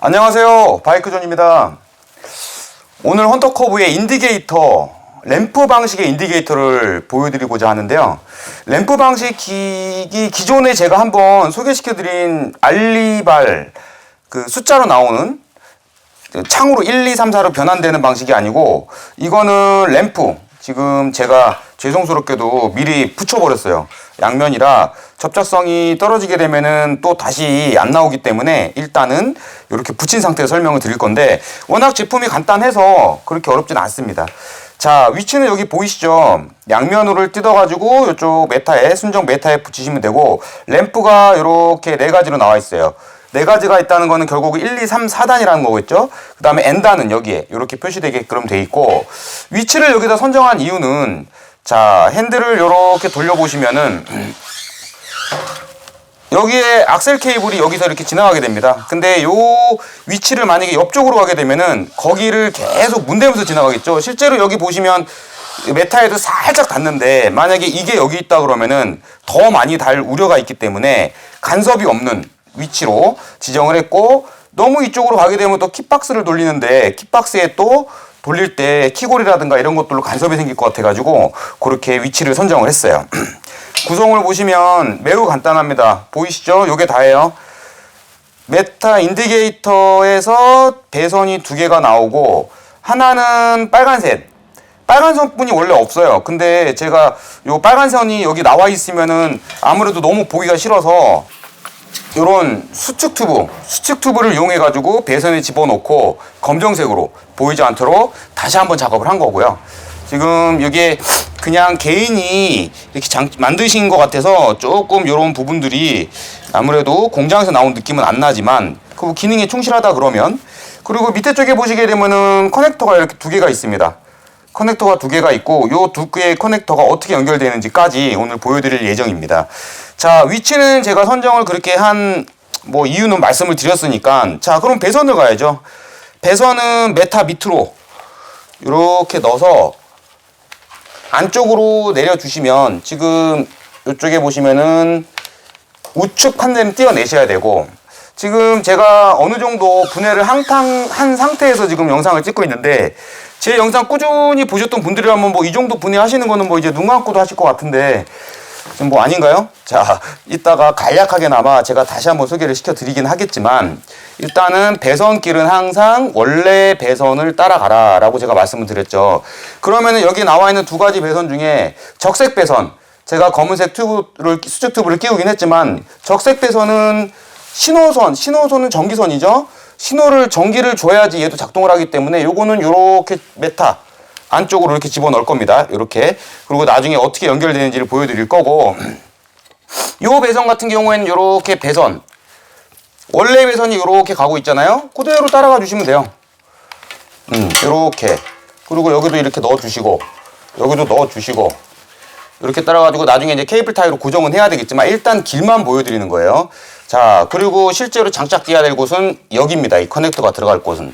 안녕하세요, 바이크존입니다. 오늘 헌터커브의 인디게이터, 램프 방식의 인디게이터를 보여드리고자 하는데요. 램프 방식이 기존에 제가 한번 소개시켜드린 알리발 그 숫자로 나오는 창으로 1, 2, 3, 4로 변환되는 방식이 아니고, 이거는 램프, 지금 제가 죄송스럽게도 미리 붙여버렸어요. 양면이라 접착성이 떨어지게 되면은 또 다시 안 나오기 때문에 일단은 이렇게 붙인 상태에서 설명을 드릴 건데, 워낙 제품이 간단해서 그렇게 어렵진 않습니다. 자, 위치는 여기 보이시죠? 양면으로 뜯어가지고 이쪽 메타에, 순정 메타에 붙이시면 되고, 램프가 이렇게 4가지로 나와 있어요. 4가지가 있다는 거는 결국 1, 2, 3, 4단이라는 거겠죠? 그 다음에 N단은 여기에 이렇게 표시되게끔 돼 있고, 위치를 여기다 선정한 이유는, 자, 핸들을 이렇게 돌려보시면은 여기에 악셀 케이블이 여기서 이렇게 지나가게 됩니다. 근데 요 위치를 만약에 옆쪽으로 가게 되면은 거기를 계속 문대면서 지나가겠죠. 실제로 여기 보시면 메타에도 살짝 닿는데, 만약에 이게 여기 있다 그러면은 더 많이 닿을 우려가 있기 때문에 간섭이 없는 위치로 지정을 했고, 너무 이쪽으로 가게 되면 또 킥박스를 돌리는데, 킥박스에 또 돌릴 때 키골이라든가 이런 것들로 간섭이 생길 것 같아가지고 그렇게 위치를 선정을 했어요. 구성을 보시면 매우 간단합니다. 보이시죠? 요게 다예요. 메타 인디게이터에서 배선이 2개가 나오고, 하나는 빨간색. 빨간 선분이 원래 없어요. 근데 제가 요 빨간 선이 여기 나와 있으면은 아무래도 너무 보기가 싫어서 요런 수축 튜브를 이용해 가지고 배선에 집어넣고 검정색으로 보이지 않도록 다시 한번 작업을 한 거고요. 지금 이게 그냥 개인이 이렇게 만드신 것 같아서 조금 요런 부분들이 아무래도 공장에서 나온 느낌은 안 나지만 그 기능에 충실하다 그러면. 그리고 밑에 쪽에 보시게 되면은 커넥터가 이렇게 2개가 있습니다. 커넥터가 2개가 있고, 요 2개의 커넥터가 어떻게 연결되는지까지 오늘 보여드릴 예정입니다. 자, 위치는 제가 선정을 그렇게 한 이유는 말씀을 드렸으니까, 자, 그럼 배선을 가야죠. 배선은 메타 밑으로 이렇게 넣어서 안쪽으로 내려주시면, 지금 이쪽에 보시면은 우측 판넬은 띄어내셔야 되고, 지금 제가 어느 정도 분해를 한 상태에서 지금 영상을 찍고 있는데, 제 영상 꾸준히 보셨던 분들이라면 이 정도 분해하시는 거는 이제 눈 감고도 하실 것 같은데, 지금 아닌가요? 자, 이따가 간략하게나마 제가 다시 한번 소개를 시켜드리긴 하겠지만, 일단은 배선길은 항상 원래 배선을 따라가라 라고 제가 말씀을 드렸죠. 그러면은 여기 나와 있는 2가지 배선 중에 적색 배선, 제가 검은색 수축 튜브를 끼우긴 했지만, 적색 배선은 신호선은 전기선이죠. 전기를 줘야지 얘도 작동을 하기 때문에 요거는 요렇게 메타 안쪽으로 이렇게 집어넣을 겁니다. 이렇게. 그리고 나중에 어떻게 연결되는지를 보여드릴 거고, 요 배선 같은 경우에는 요렇게 배선, 원래 배선이 요렇게 가고 있잖아요. 그대로 따라가 주시면 돼요. 요렇게. 그리고 여기도 이렇게 넣어주시고, 여기도 넣어주시고, 이렇게 따라가지고 나중에 이제 케이블 타이로 고정은 해야 되겠지만, 일단 길만 보여드리는 거예요. 자, 그리고 실제로 장착해야 될 곳은 여기입니다. 이 커넥터가 들어갈 곳은.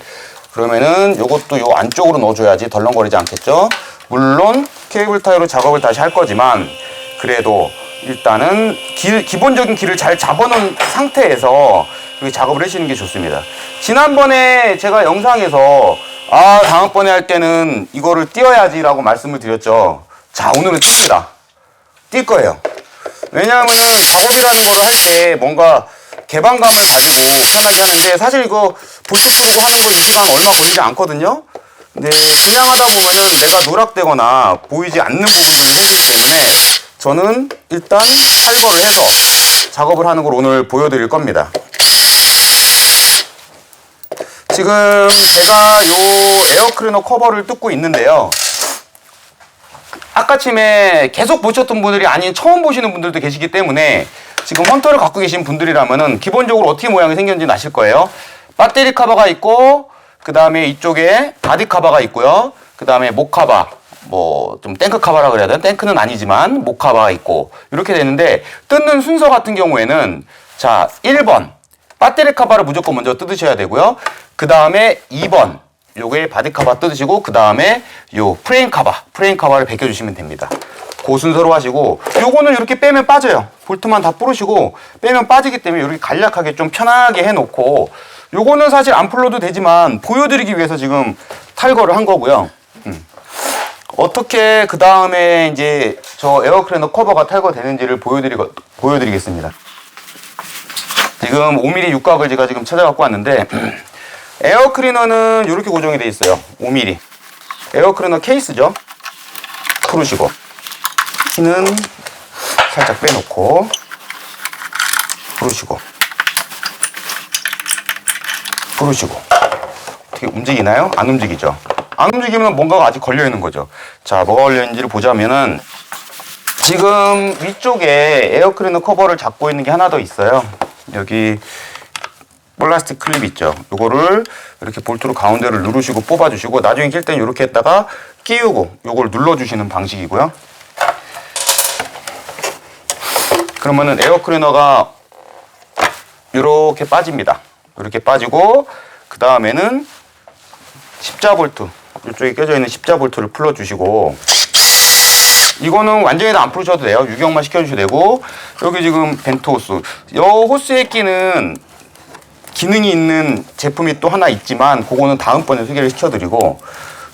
그러면은 요것도 요 안쪽으로 넣어줘야지 덜렁거리지 않겠죠? 물론 케이블 타이로 작업을 다시 할 거지만, 그래도 일단은 기본적인 길을 잘 잡아놓은 상태에서 이렇게 작업을 하시는 게 좋습니다. 지난번에 제가 영상에서 다음번에 할 때는 이거를 띄어야지 라고 말씀을 드렸죠. 자, 오늘은 띱니다. 뛸 거예요. 왜냐하면은 작업이라는 거를 할 때 뭔가 개방감을 가지고 편하게 하는데, 사실 이거 보트 풀고 하는 거 2시간 얼마 걸리지 않거든요. 근데 그냥 하다 보면은 내가 누락되거나 보이지 않는 부분들이 생기기 때문에 저는 일단 탈거를 해서 작업을 하는 걸 오늘 보여드릴 겁니다. 지금 제가 요 에어클리너 커버를 뜯고 있는데요. 아까쯤에 계속 보셨던 분들이 아닌 처음 보시는 분들도 계시기 때문에, 지금 헌터를 갖고 계신 분들이라면은 기본적으로 어떻게 모양이 생겼는지 아실 거예요. 배터리 커버가 있고, 그 다음에 이쪽에 바디 커버가 있고요. 그 다음에 목 커버, 좀 탱크 커버라 그래야 되나? 탱크는 아니지만 목 커버가 있고, 이렇게 되는데, 뜯는 순서 같은 경우에는, 자, 1번 배터리 커버를 무조건 먼저 뜯으셔야 되고요. 그 다음에 2번 요게 바디 커버 뜯으시고, 그 다음에 요 프레임 커버를 벗겨주시면 됩니다. 그 순서로 하시고, 요거는 이렇게 빼면 빠져요. 볼트만 다 부르시고 빼면 빠지기 때문에 이렇게 간략하게 좀 편하게 해놓고, 요거는 사실 안 풀러도 되지만 보여드리기 위해서 지금 탈거를 한 거고요. 어떻게 그 다음에 이제 저 에어클리너 커버가 탈거되는지를 보여드리겠습니다. 지금 5mm 육각을 제가 지금 찾아갖고 왔는데, 에어클리너는 이렇게 고정이 되어 있어요. 5mm. 에어클리너 케이스죠. 풀으시고, 키는 살짝 빼놓고, 풀으시고, 어떻게 움직이나요? 안 움직이죠? 안 움직이면 뭔가가 아직 걸려있는 거죠. 자, 뭐가 걸려있는지를 보자면은, 지금 위쪽에 에어클리너 커버를 잡고 있는 게 하나 더 있어요. 여기 플라스틱 클립 있죠. 요거를 이렇게 볼트로 가운데를 누르시고 뽑아주시고, 나중에 낄 때는 이렇게 했다가 끼우고 요걸 눌러주시는 방식이고요. 그러면은 에어클리너가 이렇게 빠집니다. 이렇게 빠지고, 그 다음에는 십자 볼트, 이쪽에 껴져 있는 십자 볼트를 풀어주시고, 이거는 완전히 다 안 풀으셔도 돼요. 유경만 시켜주셔도 되고, 여기 지금 벤트 호스, 이 호스에 끼는 기능이 있는 제품이 또 하나 있지만 그거는 다음번에 소개를 시켜드리고,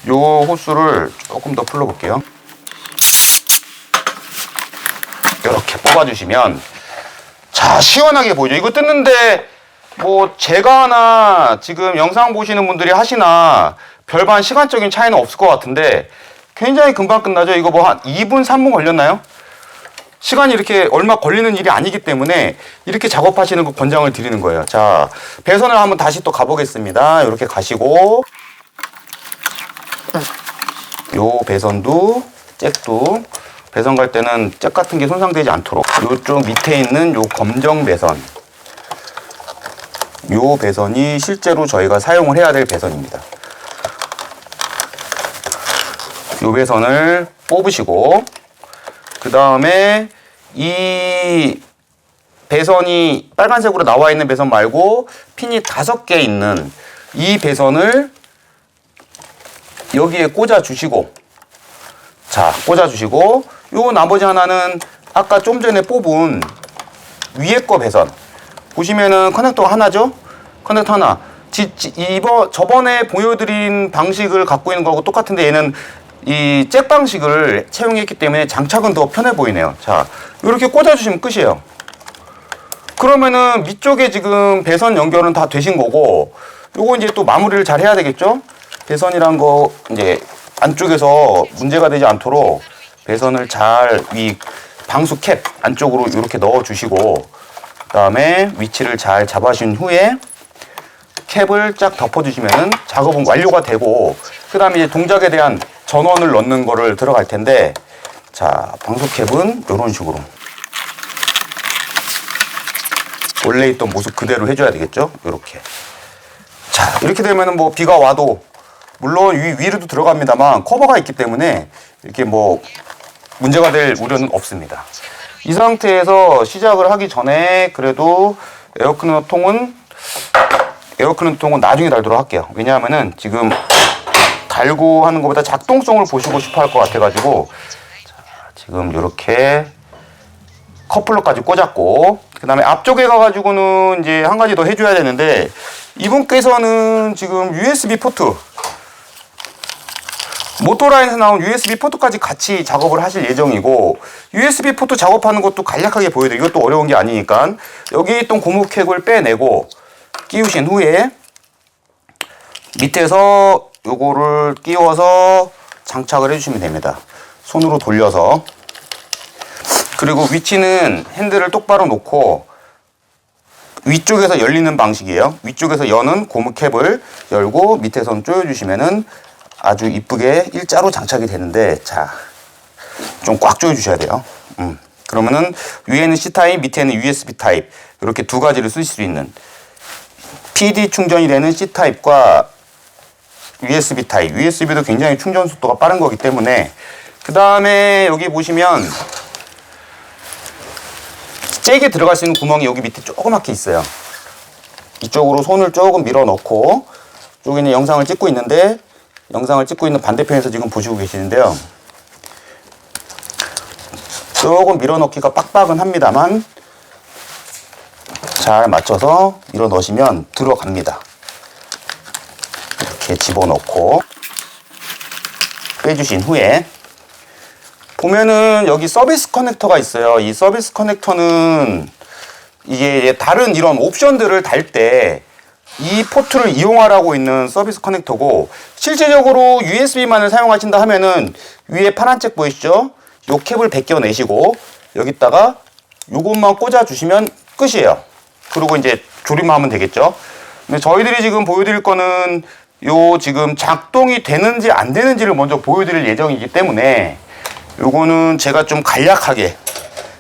이 호스를 조금 더 풀어볼게요. 이렇게 뽑아주시면, 자, 시원하게 보이죠. 이거 뜯는데 뭐 제가 하나 지금 영상 보시는 분들이 하시나 별반 시간적인 차이는 없을 것 같은데 굉장히 금방 끝나죠. 이거 뭐 한 2분 3분 걸렸나요? 시간이 이렇게 얼마 걸리는 일이 아니기 때문에 이렇게 작업하시는 거 권장을 드리는 거예요. 자, 배선을 한번 다시 또 가보겠습니다. 이렇게 가시고, 요 배선도 잭도, 배선 갈 때는 잭 같은 게 손상되지 않도록 요쪽 밑에 있는 요 검정 배선, 요 배선이 실제로 저희가 사용을 해야 될 배선입니다. 요 배선을 뽑으시고, 그 다음에 이 배선이 빨간색으로 나와 있는 배선 말고 핀이 5개 있는 이 배선을 여기에 꽂아 주시고, 자, 꽂아 주시고, 요 나머지 하나는 아까 좀 전에 뽑은 위에 거 배선 보시면은 커넥터가 하나죠? 커넥터 하나. 저번에 보여드린 방식을 갖고 있는 거하고 똑같은데 얘는 이 잭 방식을 채용했기 때문에 장착은 더 편해 보이네요. 자, 이렇게 꽂아주시면 끝이에요. 그러면은 위쪽에 지금 배선 연결은 다 되신 거고, 요거 이제 또 마무리를 잘 해야 되겠죠? 배선이란 거 이제 안쪽에서 문제가 되지 않도록 배선을 잘 위 방수 캡 안쪽으로 이렇게 넣어 주시고, 그 다음에 위치를 잘 잡아주신 후에 캡을 쫙 덮어주시면 작업은 완료가 되고, 그 다음에 이제 동작에 대한 전원을 넣는 거를 들어갈 텐데, 자, 방수 캡은 이런 식으로 원래 있던 모습 그대로 해줘야 되겠죠? 이렇게. 자, 이렇게 되면은 뭐 비가 와도 물론 위로도 들어갑니다만 커버가 있기 때문에 이렇게 뭐 문제가 될 우려는 없습니다. 이 상태에서 시작을 하기 전에 그래도 에어클리너 통은 나중에 달도록 할게요. 왜냐하면은 지금 달고 하는 것보다 작동성을 보시고 싶어 할 것 같아가지고, 자, 지금 이렇게 커플러까지 꽂았고, 그 다음에 앞쪽에 가가지고는 이제 한 가지 더 해줘야 되는데, 이분께서는 지금 USB 포트, 모토라인에서 나온 USB 포트까지 같이 작업을 하실 예정이고, USB 포트 작업하는 것도 간략하게 보여드리고, 이것도 어려운 게 아니니까 여기 있던 고무캡을 빼내고 끼우신 후에 밑에서 요거를 끼워서 장착을 해주시면 됩니다. 손으로 돌려서. 그리고 위치는 핸들을 똑바로 놓고 위쪽에서 열리는 방식이에요. 위쪽에서 여는 고무캡을 열고 밑에선 조여주시면은 아주 이쁘게 일자로 장착이 되는데, 자, 좀 꽉 조여주셔야 돼요. 그러면은 위에는 C타입, 밑에는 USB 타입, 이렇게 두 가지를 쓰실 수 있는, PD 충전이 되는 C타입과 USB 타입, USB도 굉장히 충전 속도가 빠른 거기 때문에. 그 다음에 여기 보시면 잭에 들어갈 수 있는 구멍이 여기 밑에 조그맣게 있어요. 이쪽으로 손을 조금 밀어 넣고, 여기는 영상을 찍고 있는데, 영상을 찍고 있는 반대편에서 지금 보시고 계시는데요. 조금 밀어넣기가 빡빡은 합니다만 잘 맞춰서 밀어 넣으시면 들어갑니다. 이렇게 집어넣고 빼주신 후에 보면은 여기 서비스 커넥터가 있어요. 이 서비스 커넥터는 이게 다른 이런 옵션들을 달 때 이 포트를 이용하라고 있는 서비스 커넥터고, 실제적으로 USB만을 사용하신다 하면은 위에 파란 책 보이시죠? 요 캡을 벗겨내시고 여기다가 요것만 꽂아 주시면 끝이에요. 그리고 이제 조립만 하면 되겠죠. 근데 저희들이 지금 보여드릴 거는 요 지금 작동이 되는지 안 되는지를 먼저 보여드릴 예정이기 때문에 요거는 제가 좀 간략하게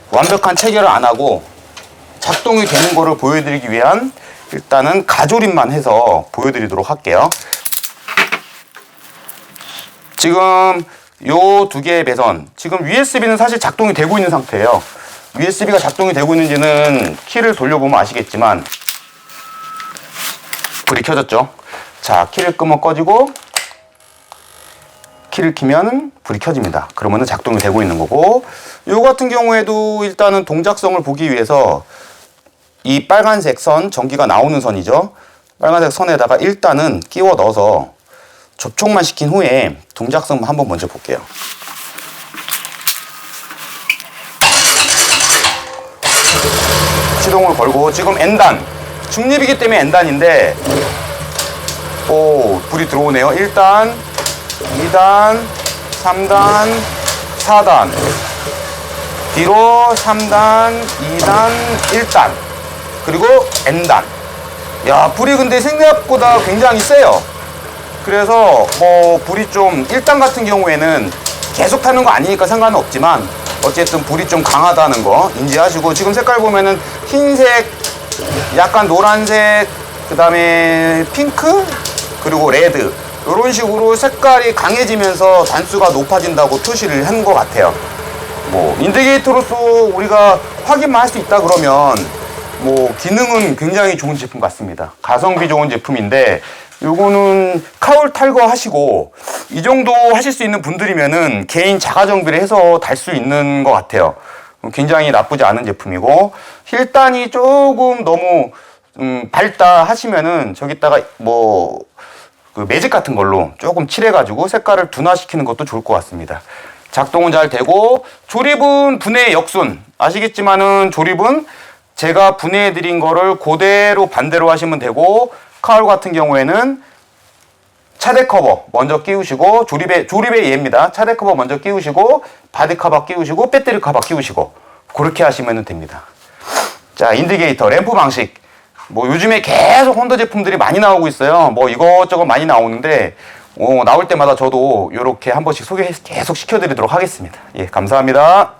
완벽한 체결을 안 하고 작동이 되는 거를 보여드리기 위한 일단은 가조립만 해서 보여드리도록 할게요. 지금 요 두 개의 배선, 지금 USB는 사실 작동이 되고 있는 상태예요. USB가 작동이 되고 있는지는 키를 돌려보면 아시겠지만 불이 켜졌죠. 자, 키를 끄면 꺼지고 키를 키면 불이 켜집니다. 그러면은 작동이 되고 있는 거고, 요 같은 경우에도 일단은 동작성을 보기 위해서 이 빨간색 선, 전기가 나오는 선이죠. 빨간색 선에다가 일단은 끼워 넣어서 접촉만 시킨 후에 동작성 한번 먼저 볼게요. 시동을 걸고 지금 N단, 중립이기 때문에 N단인데 오, 불이 들어오네요. 1단, 2단, 3단, 4단, 뒤로 3단, 2단, 1단, 그리고 N단. 야, 불이 근데 생각보다 굉장히 세요. 그래서 뭐 불이 좀 1단 같은 경우에는 계속 타는 거 아니니까 상관은 없지만 어쨌든 불이 좀 강하다는 거 인지하시고, 지금 색깔 보면은 흰색, 약간 노란색, 그 다음에 핑크, 그리고 레드, 이런 식으로 색깔이 강해지면서 단수가 높아진다고 표시를 한 것 같아요. 뭐 인디게이터로서 우리가 확인만 할 수 있다 그러면 뭐 기능은 굉장히 좋은 제품 같습니다. 가성비 좋은 제품인데, 요거는 카울 탈거 하시고 이 정도 하실 수 있는 분들이면은 개인 자가 정비를 해서 달 수 있는 것 같아요. 굉장히 나쁘지 않은 제품이고, 힐단이 조금 너무 밝다 하시면은 저기다가 뭐 그 매직 같은 걸로 조금 칠해가지고 색깔을 둔화시키는 것도 좋을 것 같습니다. 작동은 잘 되고, 조립은 분해 역순 아시겠지만은 조립은 제가 분해해 드린 거를 그대로 반대로 하시면 되고, 카울 같은 경우에는 차대 커버 먼저 끼우시고, 조립의 예입니다. 차대 커버 먼저 끼우시고, 바디 커버 끼우시고, 배터리 커버 끼우시고, 그렇게 하시면 됩니다. 자, 인디게이터 램프 방식, 뭐 요즘에 계속 혼다 제품들이 많이 나오고 있어요. 뭐 이것저것 많이 나오는데 나올 때마다 저도 이렇게 한 번씩 소개 계속 시켜드리도록 하겠습니다. 예, 감사합니다.